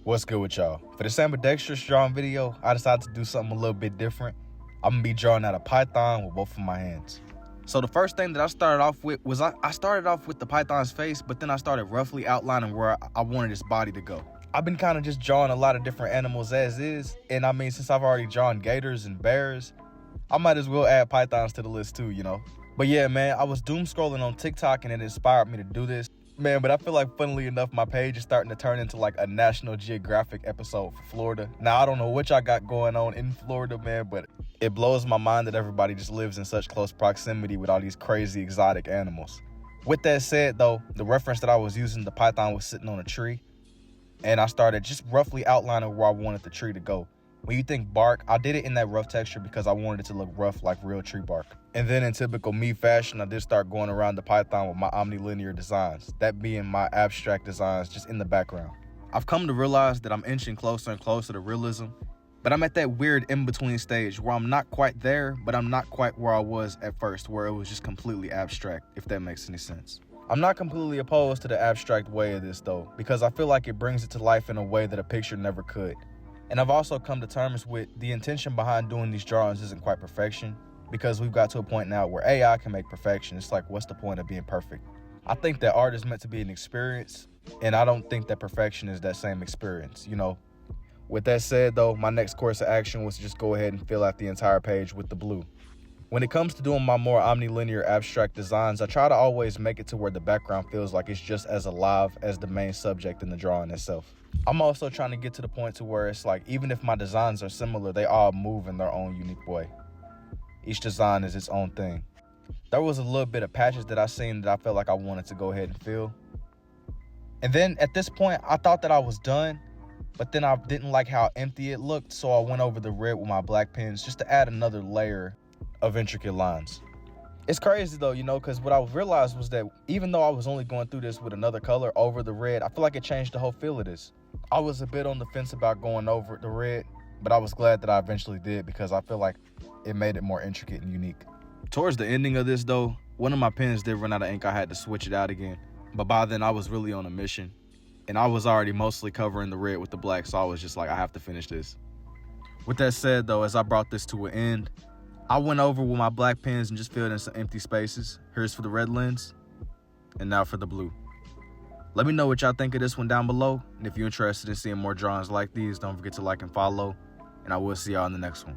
What's good with y'all? For this ambidextrous drawing video, I decided to do something a little bit different. I'm gonna be drawing out a python with both of my hands. So the first thing that I started off with was I started off with the python's face, but then I started roughly outlining where I wanted its body to go. I've been kind of just drawing a lot of different animals as is, and I mean, since I've already drawn gators and bears, I might as well add pythons to the list too, you know? But yeah, man, I was doom scrolling on TikTok and it inspired me to do this. Man, but I feel like, funnily enough, my page is starting to turn into like a National Geographic episode for Florida. Now, I don't know what y'all got going on in Florida, man, but it blows my mind that everybody just lives in such close proximity with all these crazy exotic animals. With that said, though, the reference that I was using, the python was sitting on a tree, and I started just roughly outlining where I wanted the tree to go. When you think bark, I did it in that rough texture because I wanted it to look rough like real tree bark. And then in typical me fashion, I did start going around the python with my omnilinear designs, that being my abstract designs just in the background. I've come to realize that I'm inching closer and closer to realism, but I'm at that weird in-between stage where I'm not quite there, but I'm not quite where I was at first, where it was just completely abstract, if that makes any sense. I'm not completely opposed to the abstract way of this though, because I feel like it brings it to life in a way that a picture never could. And I've also come to terms with the intention behind doing these drawings isn't quite perfection, because we've got to a point now where AI can make perfection. It's like, what's the point of being perfect? I think that art is meant to be an experience, and I don't think that perfection is that same experience, you know? With that said though, my next course of action was to just go ahead and fill out the entire page with the blue. When it comes to doing my more omnilinear abstract designs, I try to always make it to where the background feels like it's just as alive as the main subject in the drawing itself. I'm also trying to get to the point to where it's like, even if my designs are similar, they all move in their own unique way. Each design is its own thing. There was a little bit of patches that I seen that I felt like I wanted to go ahead and fill. And then at this point, I thought that I was done, but then I didn't like how empty it looked, so I went over the red with my black pens just to add another layer of intricate lines. It's crazy though, you know, because what I realized was that even though I was only going through this with another color over the red, I feel like it changed the whole feel of this. I was a bit on the fence about going over the red, but I was glad that I eventually did because I feel like it made it more intricate and unique. Towards the ending of this though, one of my pens did run out of ink. I had to switch it out again, but by then I was really on a mission and I was already mostly covering the red with the black, so I was just like, I have to finish this. With that said though, as I brought this to an end, I went over with my black pens and just filled in some empty spaces. Here's for the red lens, and now for the blue. Let me know what y'all think of this one down below, and if you're interested in seeing more drawings like these, don't forget to like and follow, and I will see y'all in the next one.